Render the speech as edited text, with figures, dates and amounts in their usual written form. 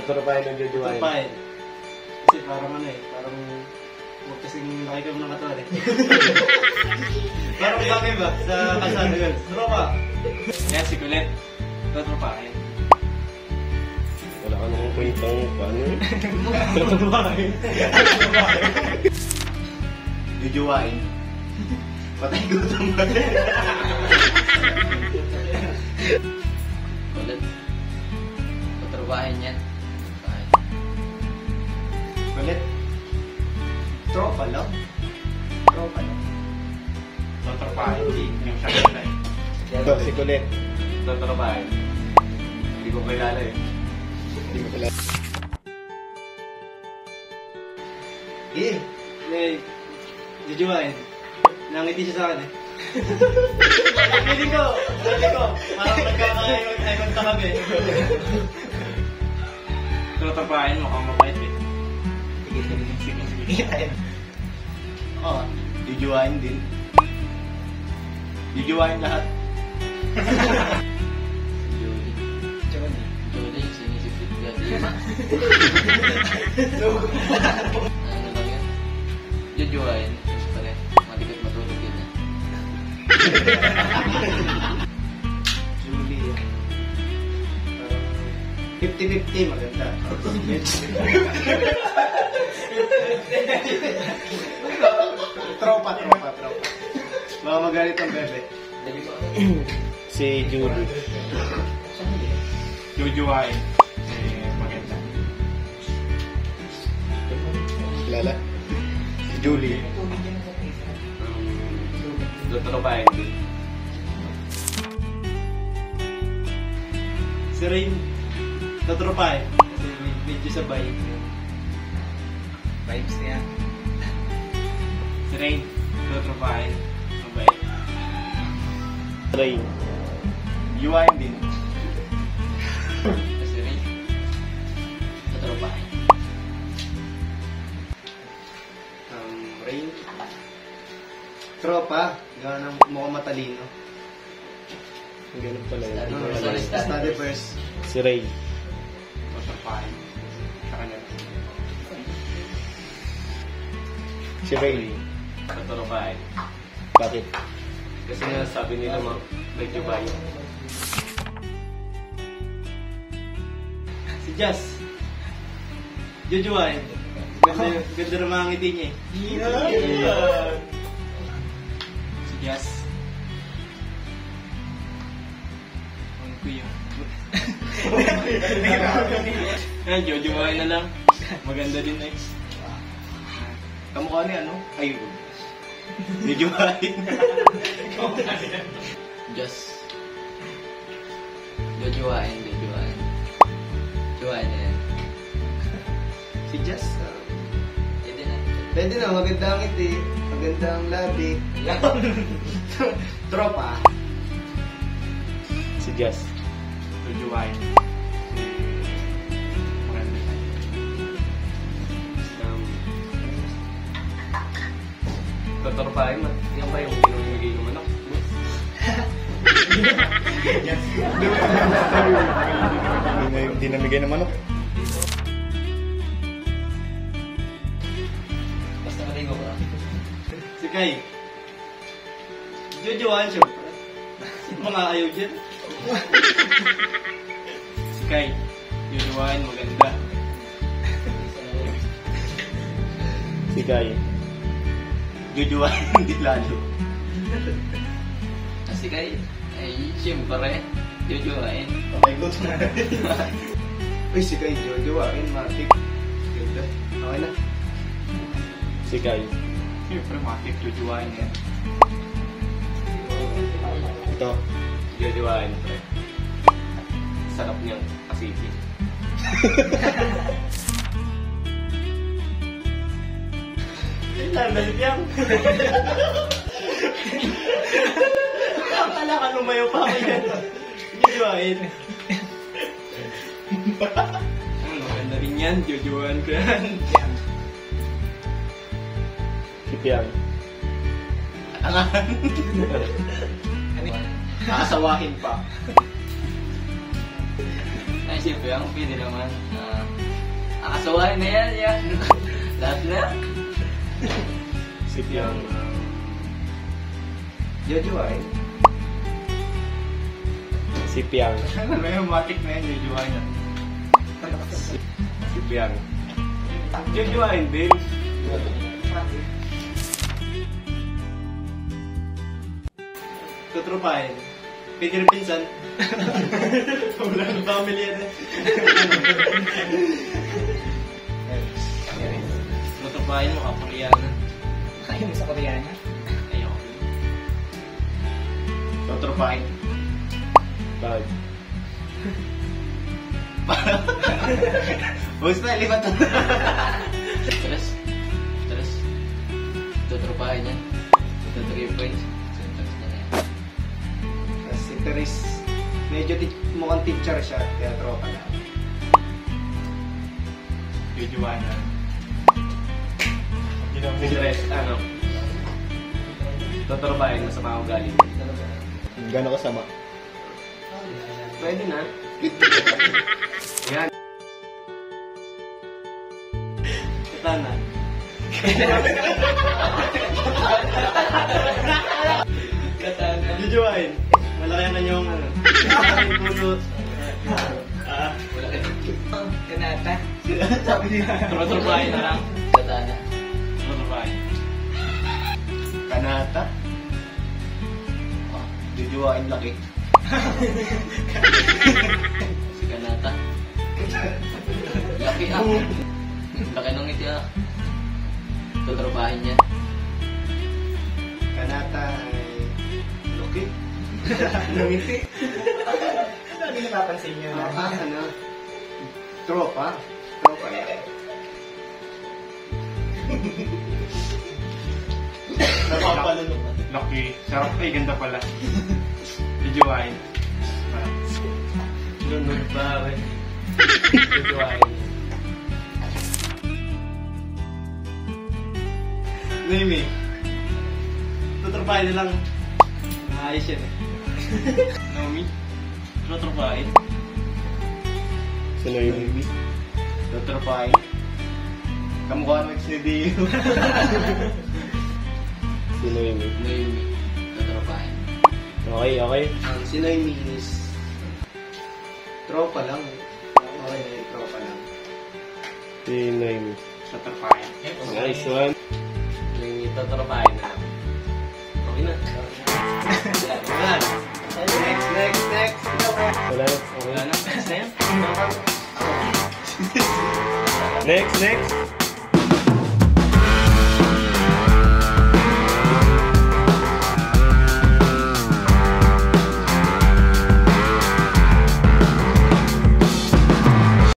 Tuturupahin ng jujuwain. Tuturupahin. Kasi parang ano eh, parang huwag kasing nakikam ng katawan eh. Parang bagay ba sa kalsada yun? Tropa! Yan, si Kulit. Tuturupahin. Wala ka namang kwentang paano eh. Tuturupahin. Jujuwain. Patay gutom ba? Kulit. Tuturupahin yan. Kulit. Tropa lang. Tropa lang. Tuturupahin. Yung siya na eh. Ito, si Kulit. Tuturupahin. Hindi ko kilala eh. Hindi ko pala. May jujuwain. Nangiti siya sa akin eh. Feeling ko, parang nagkaka-eye contact kami. Tuturupahin, mukhang mabait eh. Sige. Oo. Jujuwain din. Jujuwain lahat. Julie. Julie, sinisipit ka. Ano lang yan? Jujuwain. Kasi pala, matikat matulog yun eh. Julie. 50-50 maganda. Tropa. Baka magalit ang bebe. Si Julie. Jujuwain. Maganda. Kilala? Si Julie. Tuturupahin din. Si Rain, tuturupahin. Kasi medyo sabay. Vibes niya. Si Rain, tuturupahin. Mabait. Rain. Jujuwain din. Kasi rin. Tuturupahin. Rain. Tropa. Gano'n mukhang matalino. Ganun pala Sorry, yun. Study first. Si Ray. Tuturupahin. Sa kanya. Si Ray. Tuturupahin. Bakit? Kasi nga sabi nila medyo bayo. Si Jazz. Jujuwain. Ganda ng mga ngiti niya eh. Si Jazz. Ang kuya. Yan, jujuwain na lang. Maganda din eh. Kamukha ni ano? Ayun. Jujuwain. Just. Jujuwain. Jujuwain na yan. Si Jess. Pwede na. Pwede na, maganda ang ngiti. Maganda ang labi. Tropa. Si Jazz. Jujuwain. Maganda. Tuturupahin mo. Yan ba yung pinamimigay ng manok? Hindi namigay ng manok. Basta maligo ka. Si Kai. Jujuwain siya. Mga ayaw dyan. Si Kai. Jujuwain, maganda. Si Guy. Jujuwain, hindi lalo. Kasi kayo, ay siyempre, jujuwain. Okay, good na. Uy, si Kai Jujuwain, matik. Ganda. Okay na. Si Guy. Siyempre, matik jujuwain yan. Ito. Jujuwain, pre. Sarap niyang kasipin. Tanda siyang. Akala ka lumayo pa ako yan. Jujuwain. Maganda rin yan. Jujuwain ko yan. Si Piang. Angahan. Nakasawahin pa. Naisip ko yan, pwede naman. Akasawahin na yan, yan. Lahat na. Si Piang. Jojoain. Si Piang. Ano yung matik na yan, jojoain na. Si Piang. Jojoain din. Tutrupahin. Pwede rin pinsan. Wala ng family yan eh. Tutrupahin mo, Koreana. Ayaw mo sa Koreana? Ayaw. Tutrupahin. Bag. Bus na, lipat na. Terus, tuturupahin yan. Ito 3 points. So, terus na yan. Si Teres, medyo mukhang teacher siya, kaya tropa na. Jojoain na. Si Tres, ano? Tuturupahin mo sa mga ugali. Gano'n kasama? Pwede na. Yan. Katana. Katana. Jojoain. Malaki na yung ano. Yung pulot. Wala ka. Kanata. Sabi niya. Tutrupahin na lang. Katana. Tutrupahin. Kanata. Jojoain laki. Si Kanata. Laki ah. Laki nung ngiti ah. Tuturupahin niya. Kanata ay Loki. Lumiti. Lagi napapansin niyo na. Ano? Tropa. Tropa na. Napapalunok. Loki. Sarap ay ganda pala. Jojoain. Lunod pa rin. Jojoain. Noemi. Tutrupahin na lang. Maayos yan eh. Naomi. Tutrupahin. Sino yung... Tuturpain. Kamukha ng ex ni Dio. Sino yung... Noemi. Tuturupahin. Okay, okay. Si Noemi is tropa lang. Okay na yung tropa lang. Sino yung... Tuturpain. Nice one. Noemi, tutrupahin na lang. Okay na. Wala na. Next. Wala na. Okay. Wala na. Next na yan. Next.